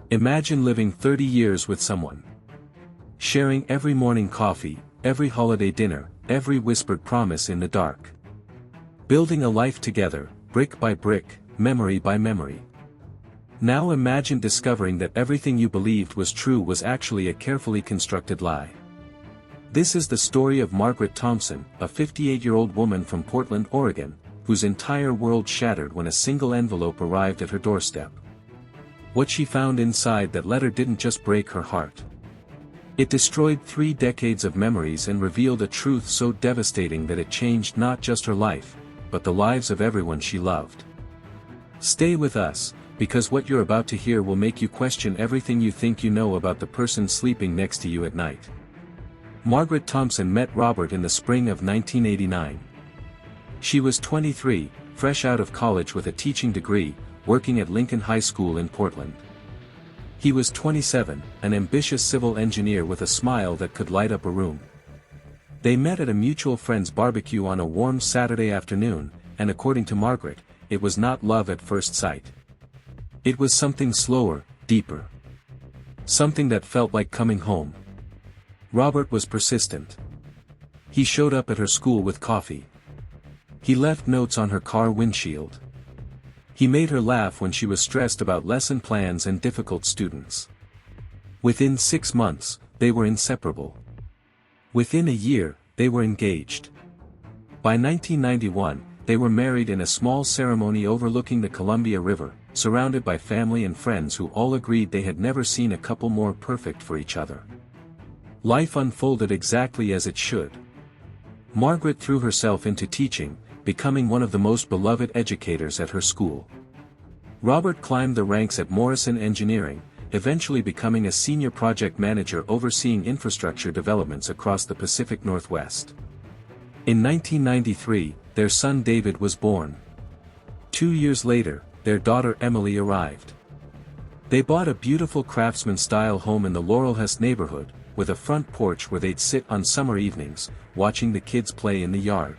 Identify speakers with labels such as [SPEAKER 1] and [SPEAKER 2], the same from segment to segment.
[SPEAKER 1] Imagine living 30 years with someone. Sharing every morning coffee, every holiday dinner, every whispered promise in the dark. Building a life together, brick by brick, memory by memory. Now imagine discovering that everything you believed was true was actually a carefully constructed lie. This is the story of Margaret Thompson, a 58-year-old woman from Portland, Oregon, whose entire world shattered when a single envelope arrived at her doorstep. What she found inside that letter didn't just break her heart. It destroyed 3 decades of memories and revealed a truth so devastating that it changed not just her life, but the lives of everyone she loved. Stay with us, because what you're about to hear will make you question everything you think you know about the person sleeping next to you at night. Margaret Thompson met Robert in the spring of 1989. She was 23, fresh out of college with a teaching degree, working at Lincoln High School in Portland. He was 27, an ambitious civil engineer with a smile that could light up a room. They met at a mutual friend's barbecue on a warm Saturday afternoon, and according to Margaret, it was not love at first sight. It was something slower, deeper. Something that felt like coming home. Robert was persistent. He showed up at her school with coffee. He left notes on her car windshield. He made her laugh when she was stressed about lesson plans and difficult students. Within 6 months, they were inseparable. Within a year, they were engaged. By 1991, they were married in a small ceremony overlooking the Columbia River, surrounded by family and friends who all agreed they had never seen a couple more perfect for each other. Life unfolded exactly as it should. Margaret threw herself into teaching, becoming one of the most beloved educators at her school. Robert climbed the ranks at Morrison Engineering, eventually becoming a senior project manager overseeing infrastructure developments across the Pacific Northwest. In 1993, their son David was born. 2 years later, their daughter Emily arrived. They bought a beautiful craftsman-style home in the Laurelhurst neighborhood, with a front porch where they'd sit on summer evenings, watching the kids play in the yard.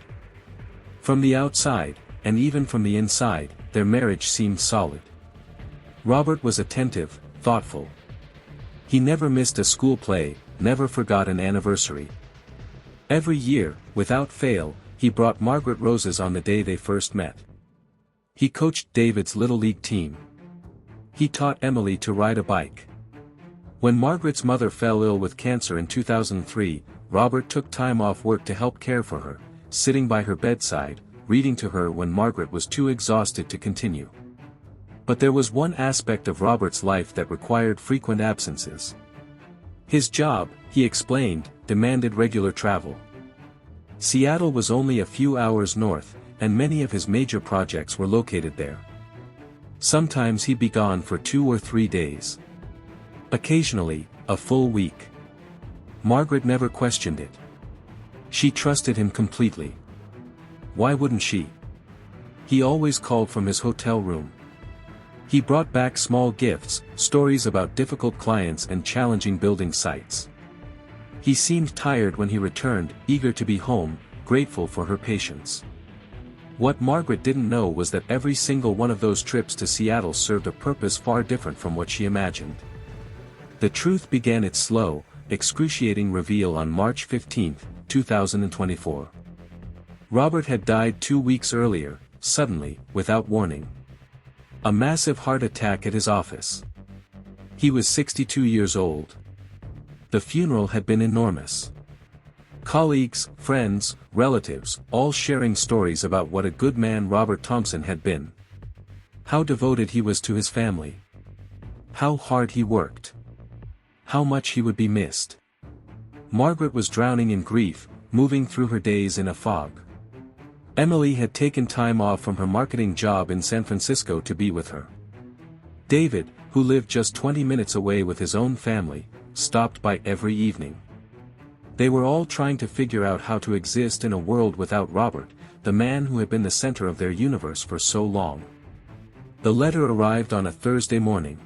[SPEAKER 1] From the outside, and even from the inside, their marriage seemed solid. Robert was attentive, thoughtful. He never missed a school play, never forgot an anniversary. Every year, without fail, he brought Margaret roses on the day they first met. He coached David's Little League team. He taught Emily to ride a bike. When Margaret's mother fell ill with cancer in 2003, Robert took time off work to help care for her, sitting by her bedside, reading to her when Margaret was too exhausted to continue. But there was one aspect of Robert's life that required frequent absences. His job, he explained, demanded regular travel. Seattle was only a few hours north, and many of his major projects were located there. Sometimes he'd be gone for 2 or 3 days. Occasionally, a full week. Margaret never questioned it. She trusted him completely. Why wouldn't she? He always called from his hotel room. He brought back small gifts, stories about difficult clients and challenging building sites. He seemed tired when he returned, eager to be home, grateful for her patience. What Margaret didn't know was that every single one of those trips to Seattle served a purpose far different from what she imagined. The truth began its slow, excruciating reveal on March 15, 2024. Robert had died 2 weeks earlier, suddenly, without warning. A massive heart attack at his office. He was 62 years old. The funeral had been enormous. Colleagues, friends, relatives, all sharing stories about what a good man Robert Thompson had been. How devoted he was to his family. How hard he worked. How much he would be missed. Margaret was drowning in grief, moving through her days in a fog. Emily had taken time off from her marketing job in San Francisco to be with her. David, who lived just 20 minutes away with his own family, stopped by every evening. They were all trying to figure out how to exist in a world without Robert, the man who had been the center of their universe for so long. The letter arrived on a Thursday morning.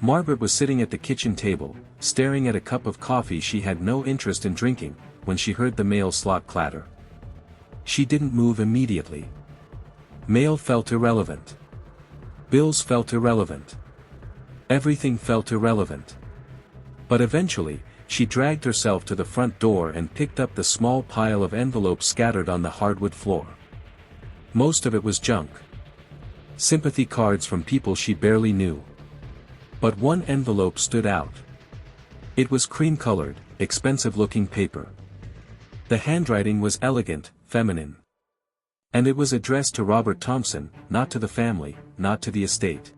[SPEAKER 1] Margaret was sitting at the kitchen table, staring at a cup of coffee she had no interest in drinking, when she heard the mail slot clatter. She didn't move immediately. Mail felt irrelevant. Bills felt irrelevant. Everything felt irrelevant. But eventually, she dragged herself to the front door and picked up the small pile of envelopes scattered on the hardwood floor. Most of it was junk. Sympathy cards from people she barely knew. But one envelope stood out. It was cream-colored, expensive-looking paper. The handwriting was elegant, feminine. And it was addressed to Robert Thompson, not to the family, not to the estate.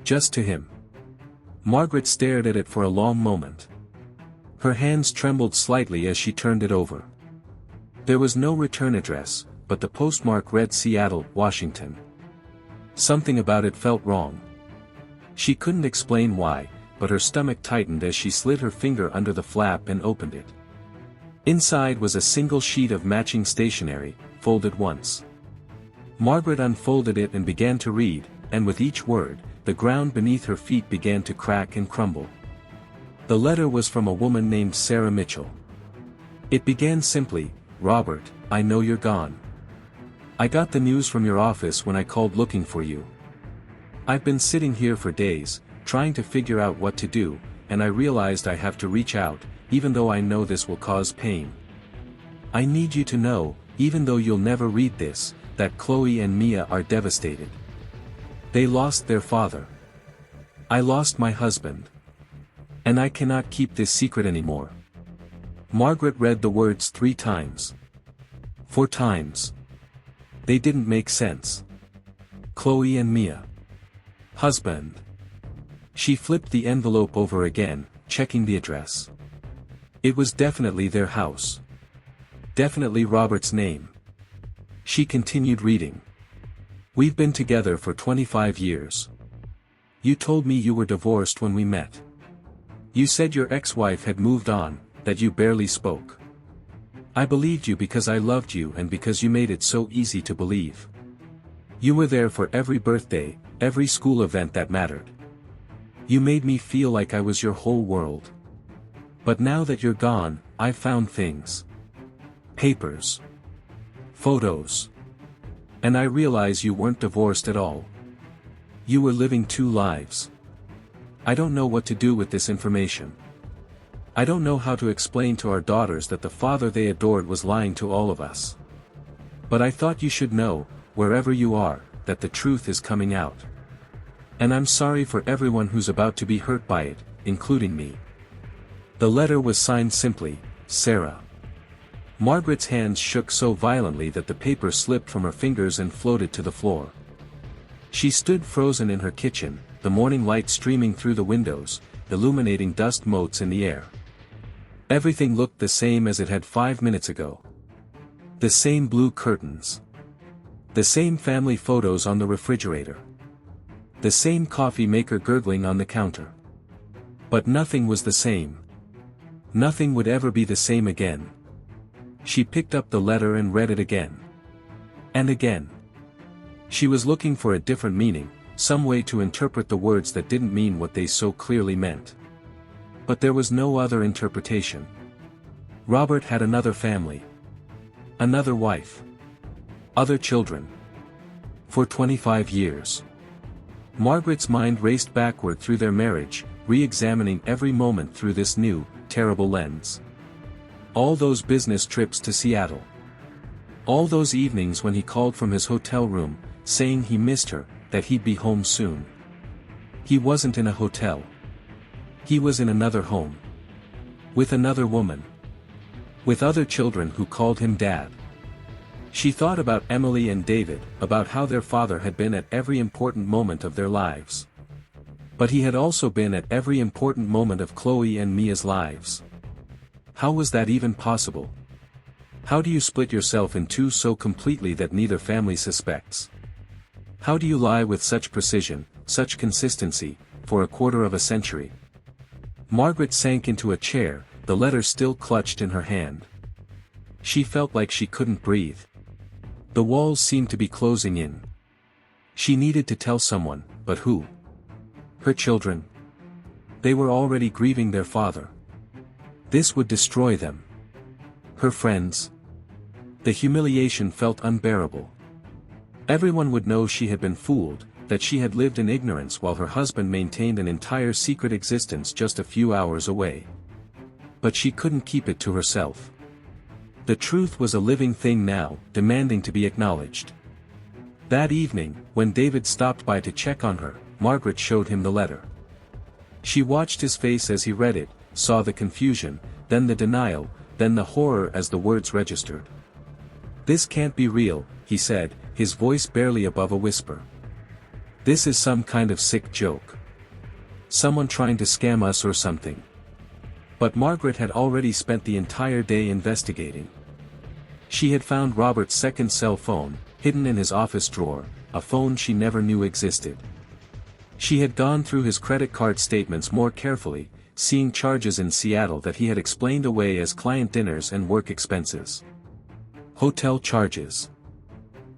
[SPEAKER 1] Just to him. Margaret stared at it for a long moment. Her hands trembled slightly as she turned it over. There was no return address, but the postmark read Seattle, Washington. Something about it felt wrong. She couldn't explain why, but her stomach tightened as she slid her finger under the flap and opened it. Inside was a single sheet of matching stationery, folded once. Margaret unfolded it and began to read, and with each word, the ground beneath her feet began to crack and crumble. The letter was from a woman named Sarah Mitchell. It began simply, "Robert, I know you're gone. I got the news from your office when I called looking for you. I've been sitting here for days, trying to figure out what to do, and I realized I have to reach out, even though I know this will cause pain. I need you to know, even though you'll never read this, that Chloe and Mia are devastated. They lost their father. I lost my husband. And I cannot keep this secret anymore." Margaret read the words 3 times. 4 times. They didn't make sense. Chloe and Mia. Husband. She flipped the envelope over again, checking the address. It was definitely their house. Definitely Robert's name. She continued reading. "We've been together for 25 years. You told me you were divorced when we met. You said your ex-wife had moved on, that you barely spoke. I believed you because I loved you and because you made it so easy to believe. You were there for every birthday, every school event that mattered. You made me feel like I was your whole world. But now that you're gone, I've found things. Papers. Photos. And I realize you weren't divorced at all. You were living 2 lives. I don't know what to do with this information. I don't know how to explain to our daughters that the father they adored was lying to all of us. But I thought you should know, wherever you are, that the truth is coming out. And I'm sorry for everyone who's about to be hurt by it, including me." The letter was signed simply, "Sarah." Margaret's hands shook so violently that the paper slipped from her fingers and floated to the floor. She stood frozen in her kitchen, the morning light streaming through the windows, illuminating dust motes in the air. Everything looked the same as it had 5 minutes ago. The same blue curtains. The same family photos on the refrigerator. The same coffee maker gurgling on the counter. But nothing was the same. Nothing would ever be the same again. She picked up the letter and read it again. And again. She was looking for a different meaning, some way to interpret the words that didn't mean what they so clearly meant. But there was no other interpretation. Robert had another family. Another wife. Other children. For 25 years. Margaret's mind raced backward through their marriage, re-examining every moment through this new, terrible lens. All those business trips to Seattle. All those evenings when he called from his hotel room, saying he missed her, that he'd be home soon. He wasn't in a hotel. He was in another home. With another woman. With other children who called him Dad. She thought about Emily and David, about how their father had been at every important moment of their lives. But he had also been at every important moment of Chloe and Mia's lives. How was that even possible? How do you split yourself in 2 so completely that neither family suspects? How do you lie with such precision, such consistency, for a quarter of a century? Margaret sank into a chair, the letter still clutched in her hand. She felt like she couldn't breathe. The walls seemed to be closing in. She needed to tell someone, but who? Her children. They were already grieving their father. This would destroy them. Her friends. The humiliation felt unbearable. Everyone would know she had been fooled, that she had lived in ignorance while her husband maintained an entire secret existence just a few hours away. But she couldn't keep it to herself. The truth was a living thing now, demanding to be acknowledged. That evening, when David stopped by to check on her, Margaret showed him the letter. She watched his face as he read it, saw the confusion, then the denial, then the horror as the words registered. "This can't be real," he said, his voice barely above a whisper. "This is some kind of sick joke. Someone trying to scam us or something." But Margaret had already spent the entire day investigating. She had found Robert's second cell phone, hidden in his office drawer, a phone she never knew existed. She had gone through his credit card statements more carefully, seeing charges in Seattle that he had explained away as client dinners and work expenses. Hotel charges.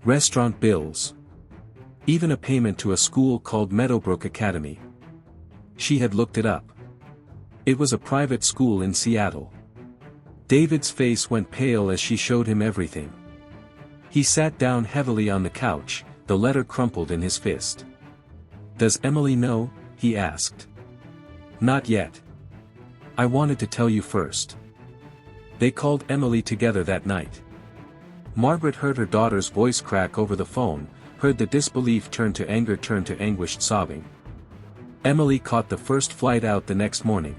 [SPEAKER 1] Restaurant bills. Even a payment to a school called Meadowbrook Academy. She had looked it up. It was a private school in Seattle. David's face went pale as she showed him everything. He sat down heavily on the couch, the letter crumpled in his fist. "Does Emily know?" he asked. "Not yet. I wanted to tell you first." They called Emily together that night. Margaret heard her daughter's voice crack over the phone, heard the disbelief turn to anger, turn to anguished sobbing. Emily caught the first flight out the next morning.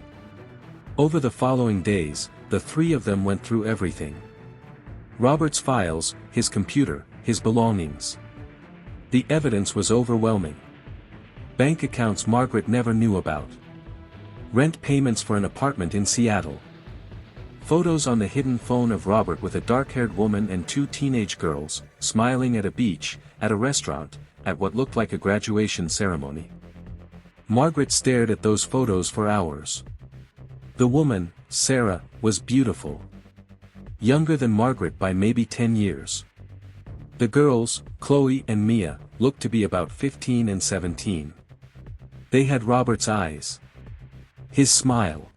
[SPEAKER 1] Over the following days, the three of them went through everything. Robert's files, his computer, his belongings. The evidence was overwhelming. Bank accounts Margaret never knew about. Rent payments for an apartment in Seattle. Photos on the hidden phone of Robert with a dark-haired woman and two teenage girls, smiling at a beach, at a restaurant, at what looked like a graduation ceremony. Margaret stared at those photos for hours. The woman, Sarah, was beautiful. Younger than Margaret by maybe 10 years. The girls, Chloe and Mia, looked to be about 15 and 17. They had Robert's eyes. His smile.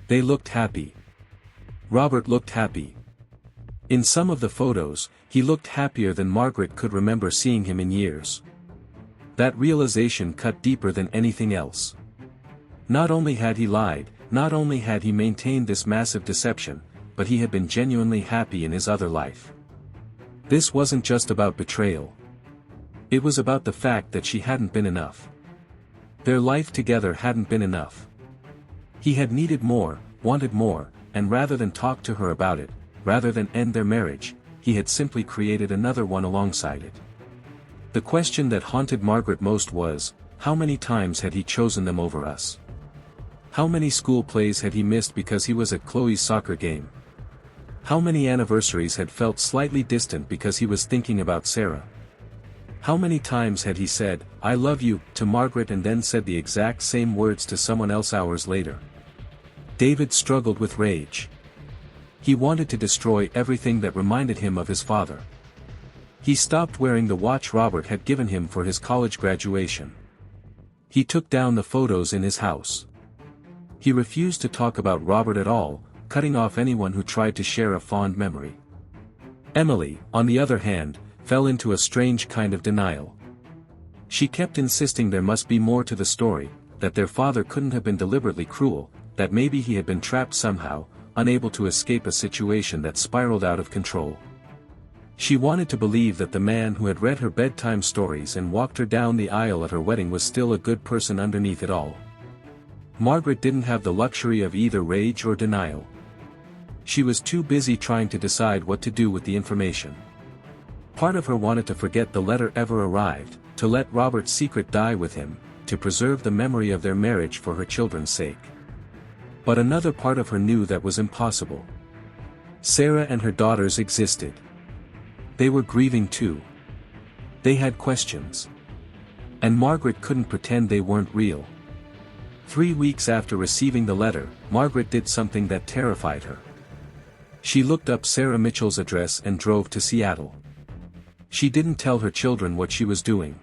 [SPEAKER 1] They looked happy. Robert looked happy. In some of the photos, he looked happier than Margaret could remember seeing him in years. That realization cut deeper than anything else. Not only had he lied, not only had he maintained this massive deception, but he had been genuinely happy in his other life. This wasn't just about betrayal. It was about the fact that she hadn't been enough. Their life together hadn't been enough. He had needed more, wanted more, and rather than talk to her about it, rather than end their marriage, he had simply created another one alongside it. The question that haunted Margaret most was, how many times had he chosen them over us? How many school plays had he missed because he was at Chloe's soccer game? How many anniversaries had felt slightly distant because he was thinking about Sarah? How many times had he said, "I love you," to Margaret and then said the exact same words to someone else hours later? David struggled with rage. He wanted to destroy everything that reminded him of his father. He stopped wearing the watch Robert had given him for his college graduation. He took down the photos in his house. He refused to talk about Robert at all, cutting off anyone who tried to share a fond memory. Emily, on the other hand, fell into a strange kind of denial. She kept insisting there must be more to the story, that their father couldn't have been deliberately cruel, that maybe he had been trapped somehow, unable to escape a situation that spiraled out of control. She wanted to believe that the man who had read her bedtime stories and walked her down the aisle at her wedding was still a good person underneath it all. Margaret didn't have the luxury of either rage or denial. She was too busy trying to decide what to do with the information. Part of her wanted to forget the letter ever arrived, to let Robert's secret die with him, to preserve the memory of their marriage for her children's sake. But another part of her knew that was impossible. Sarah and her daughters existed. They were grieving too. They had questions. And Margaret couldn't pretend they weren't real. 3 weeks after receiving the letter, Margaret did something that terrified her. She looked up Sarah Mitchell's address and drove to Seattle. She didn't tell her children what she was doing.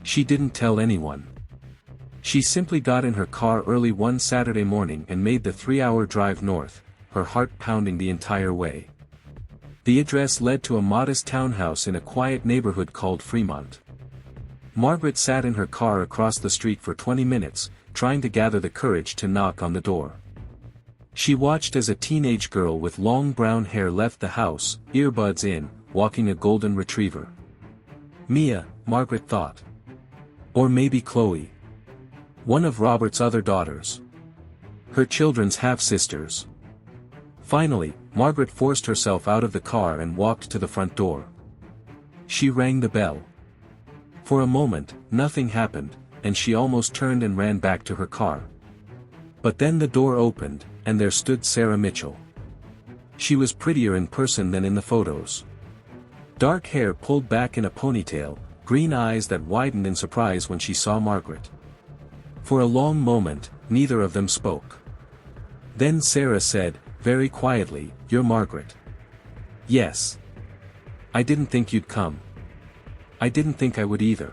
[SPEAKER 1] She didn't tell anyone. She simply got in her car early one Saturday morning and made the 3-hour drive north, her heart pounding the entire way. The address led to a modest townhouse in a quiet neighborhood called Fremont. Margaret sat in her car across the street for 20 minutes, trying to gather the courage to knock on the door. She watched as a teenage girl with long brown hair left the house, earbuds in, walking a golden retriever. Mia, Margaret thought. Or maybe Chloe. One of Robert's other daughters. Her children's half-sisters. Finally, Margaret forced herself out of the car and walked to the front door. She rang the bell. For a moment, nothing happened, and she almost turned and ran back to her car. But then the door opened, and there stood Sarah Mitchell. She was prettier in person than in the photos. Dark hair pulled back in a ponytail, green eyes that widened in surprise when she saw Margaret. For a long moment, neither of them spoke. Then Sarah said, very quietly, "You're Margaret." "Yes. I didn't think you'd come." "I didn't think I would either."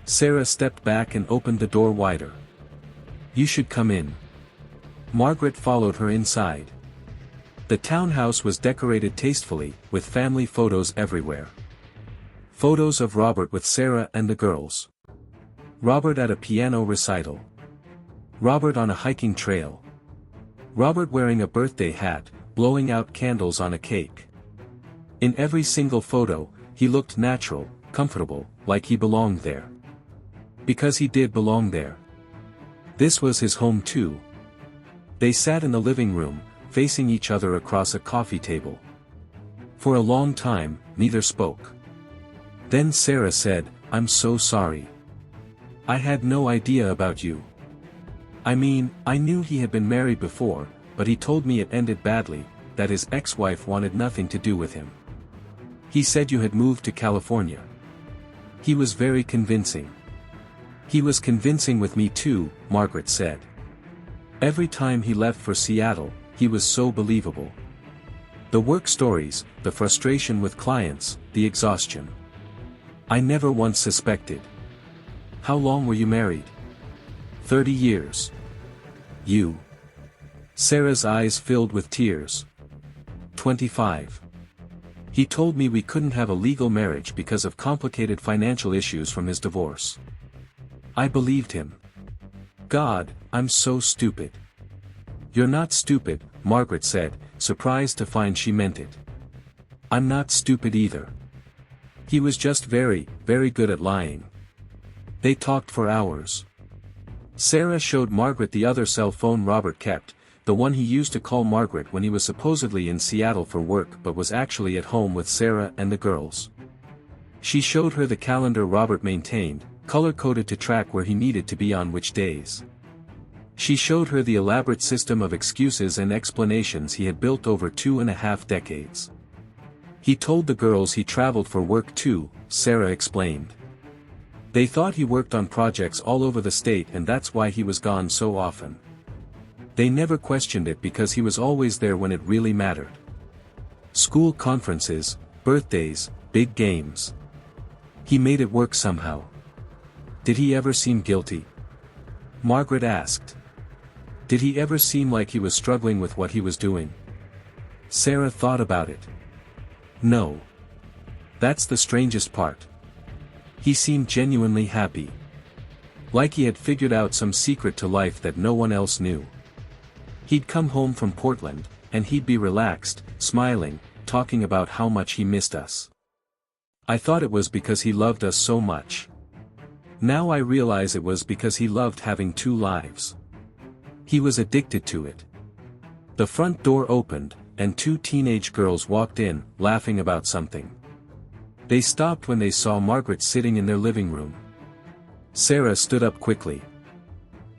[SPEAKER 1] Sarah stepped back and opened the door wider. "You should come in." Margaret followed her inside. The townhouse was decorated tastefully, with family photos everywhere. Photos of Robert with Sarah and the girls. Robert at a piano recital. Robert on a hiking trail. Robert wearing a birthday hat, blowing out candles on a cake. In every single photo, he looked natural, comfortable, like he belonged there. Because he did belong there. This was his home too. They sat in the living room, facing each other across a coffee table. For a long time, neither spoke. Then Sarah said, "I'm so sorry. I had no idea about you. I mean, I knew he had been married before, but he told me it ended badly, that his ex-wife wanted nothing to do with him. He said you had moved to California. He was very convincing." "He was convincing with me too," Margaret said. "Every time he left for Seattle, he was so believable. The work stories, the frustration with clients, the exhaustion. I never once suspected." "How long were you married?" 30 years. "You?" Sarah's eyes filled with tears. 25. "He told me we couldn't have a legal marriage because of complicated financial issues from his divorce. I believed him. God, I'm so stupid." "You're not stupid," Margaret said, surprised to find she meant it. "I'm not stupid either. He was just very, very good at lying." They talked for hours. Sarah showed Margaret the other cell phone Robert kept, the one he used to call Margaret when he was supposedly in Seattle for work but was actually at home with Sarah and the girls. She showed her the calendar Robert maintained, color-coded to track where he needed to be on which days. She showed her the elaborate system of excuses and explanations he had built over 2.5 decades. "He told the girls he traveled for work too," Sarah explained. "They thought he worked on projects all over the state and that's why he was gone so often. They never questioned it because he was always there when it really mattered. School conferences, birthdays, big games. He made it work somehow." "Did he ever seem guilty?" Margaret asked. "Did he ever seem like he was struggling with what he was doing?" Sarah thought about it. "No. That's the strangest part. He seemed genuinely happy. Like he had figured out some secret to life that no one else knew. He'd come home from Portland, and he'd be relaxed, smiling, talking about how much he missed us. I thought it was because he loved us so much. Now I realize it was because he loved having two lives. He was addicted to it." The front door opened, and 2 teenage girls walked in, laughing about something. They stopped when they saw Margaret sitting in their living room. Sarah stood up quickly.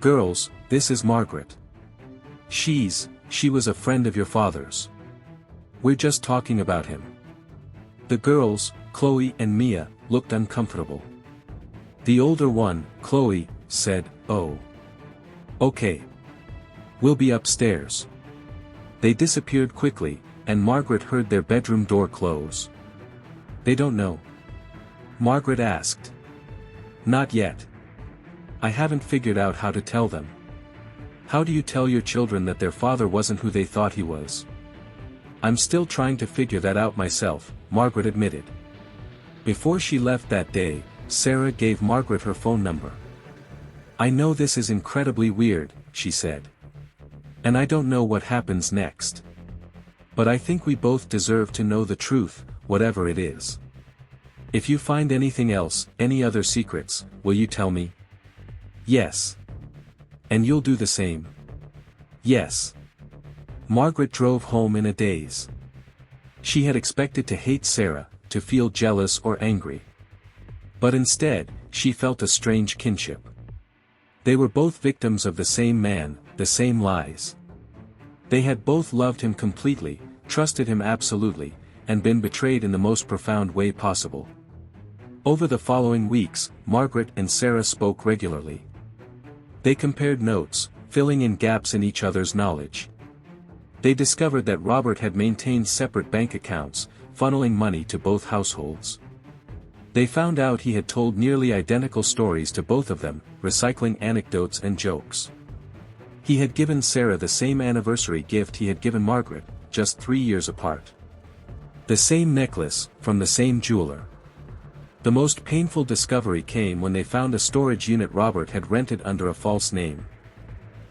[SPEAKER 1] "Girls, this is Margaret. She was a friend of your father's. We're just talking about him." The girls, Chloe and Mia, looked uncomfortable. The older one, Chloe, said, "Oh. Okay. We'll be upstairs." They disappeared quickly, and Margaret heard their bedroom door close. "They don't know?" Margaret asked. "Not yet. I haven't figured out how to tell them." "How do you tell your children that their father wasn't who they thought he was?" "I'm still trying to figure that out myself," Margaret admitted. Before she left that day, Sarah gave Margaret her phone number. "I know this is incredibly weird," she said. "And I don't know what happens next. But I think we both deserve to know the truth, whatever it is. If you find anything else, any other secrets, will you tell me?" "Yes." "And you'll do the same?" "Yes." Margaret drove home in a daze. She had expected to hate Sarah, to feel jealous or angry. But instead, she felt a strange kinship. They were both victims of the same man, the same lies. They had both loved him completely, trusted him absolutely, and been betrayed in the most profound way possible. Over the following weeks, Margaret and Sarah spoke regularly. They compared notes, filling in gaps in each other's knowledge. They discovered that Robert had maintained separate bank accounts, funneling money to both households. They found out he had told nearly identical stories to both of them, recycling anecdotes and jokes. He had given Sarah the same anniversary gift he had given Margaret, just 3 years apart. The same necklace, from the same jeweler. The most painful discovery came when they found a storage unit Robert had rented under a false name.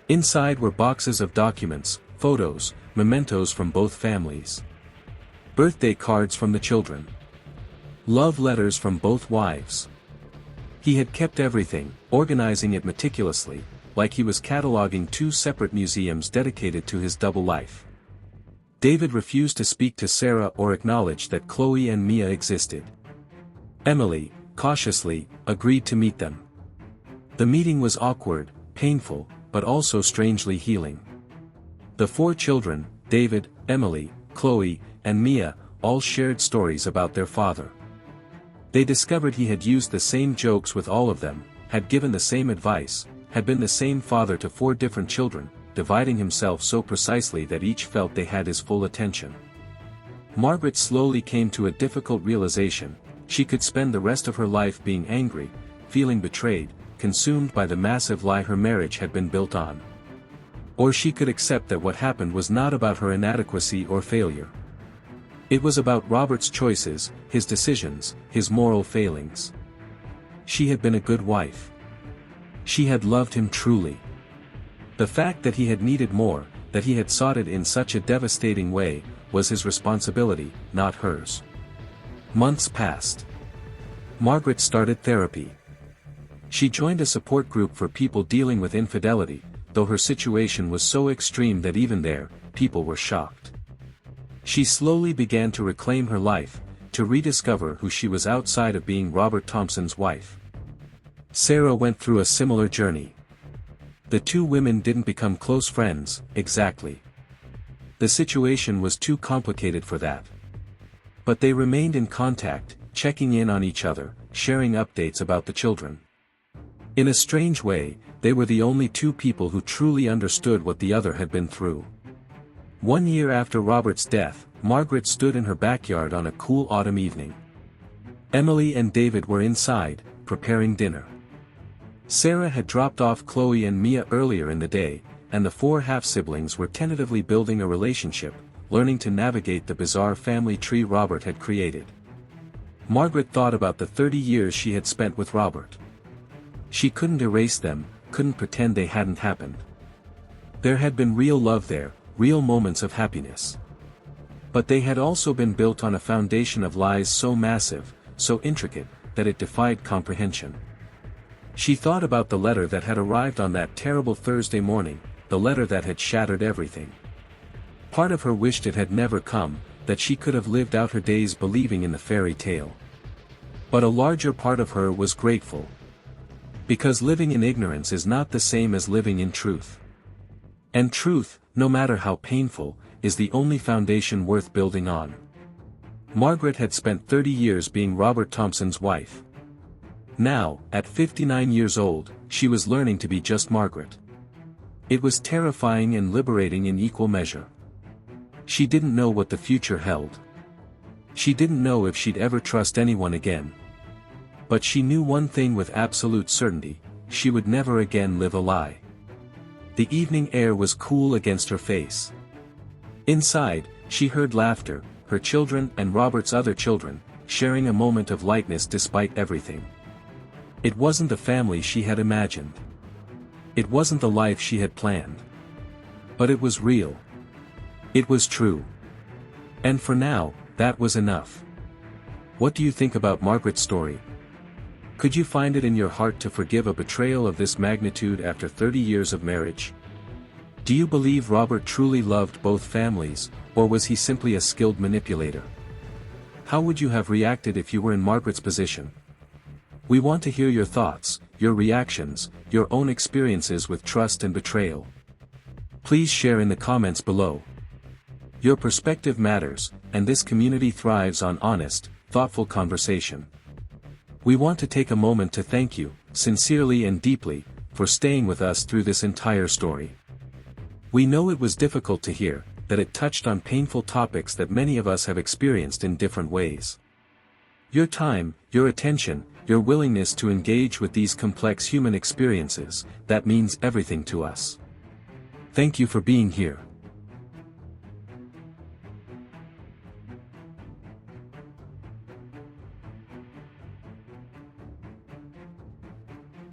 [SPEAKER 1] Inside were boxes of documents, photos, mementos from both families. Birthday cards from the children. Love letters from both wives. He had kept everything, organizing it meticulously, like he was cataloging 2 separate museums dedicated to his double life. David refused to speak to Sarah or acknowledge that Chloe and Mia existed. Emily, cautiously, agreed to meet them. The meeting was awkward, painful, but also strangely healing. The 4 children, David, Emily, Chloe, and Mia, all shared stories about their father. They discovered he had used the same jokes with all of them, had given the same advice, had been the same father to 4 different children, dividing himself so precisely that each felt they had his full attention. Margaret slowly came to a difficult realization: she could spend the rest of her life being angry, feeling betrayed, consumed by the massive lie her marriage had been built on. Or she could accept that what happened was not about her inadequacy or failure. It was about Robert's choices, his decisions, his moral failings. She had been a good wife. She had loved him truly. The fact that he had needed more, that he had sought it in such a devastating way, was his responsibility, not hers. Months passed. Margaret started therapy. She joined a support group for people dealing with infidelity, though her situation was so extreme that even there, people were shocked. She slowly began to reclaim her life, to rediscover who she was outside of being Robert Thompson's wife. Sarah went through a similar journey. The 2 women didn't become close friends, exactly. The situation was too complicated for that. But they remained in contact, checking in on each other, sharing updates about the children. In a strange way, they were the only 2 people who truly understood what the other had been through. 1 year after Robert's death, Margaret stood in her backyard on a cool autumn evening. Emily and David were inside, preparing dinner. Sarah had dropped off Chloe and Mia earlier in the day, and the 4 half-siblings were tentatively building a relationship, learning to navigate the bizarre family tree Robert had created. Margaret thought about the 30 years she had spent with Robert. She couldn't erase them, couldn't pretend they hadn't happened. There had been real love there, real moments of happiness. But they had also been built on a foundation of lies so massive, so intricate, that it defied comprehension. She thought about the letter that had arrived on that terrible Thursday morning, the letter that had shattered everything. Part of her wished it had never come, that she could have lived out her days believing in the fairy tale. But a larger part of her was grateful. Because living in ignorance is not the same as living in truth. And truth, no matter how painful, is the only foundation worth building on. Margaret had spent 30 years being Robert Thompson's wife. Now, at 59 years old, she was learning to be just Margaret. It was terrifying and liberating in equal measure. She didn't know what the future held. She didn't know if she'd ever trust anyone again. But she knew one thing with absolute certainty: she would never again live a lie. The evening air was cool against her face. Inside, she heard laughter, her children and Robert's other children, sharing a moment of lightness despite everything. It wasn't the family she had imagined. It wasn't the life she had planned. But it was real. It was true. And for now, that was enough. What do you think about Margaret's story? Could you find it in your heart to forgive a betrayal of this magnitude after 30 years of marriage? Do you believe Robert truly loved both families, or was he simply a skilled manipulator? How would you have reacted if you were in Margaret's position? We want to hear your thoughts, your reactions, your own experiences with trust and betrayal. Please share in the comments below. Your perspective matters, and this community thrives on honest, thoughtful conversation. We want to take a moment to thank you, sincerely and deeply, for staying with us through this entire story. We know it was difficult to hear, that it touched on painful topics that many of us have experienced in different ways. Your time, your attention, your willingness to engage with these complex human experiences, that means everything to us. Thank you for being here.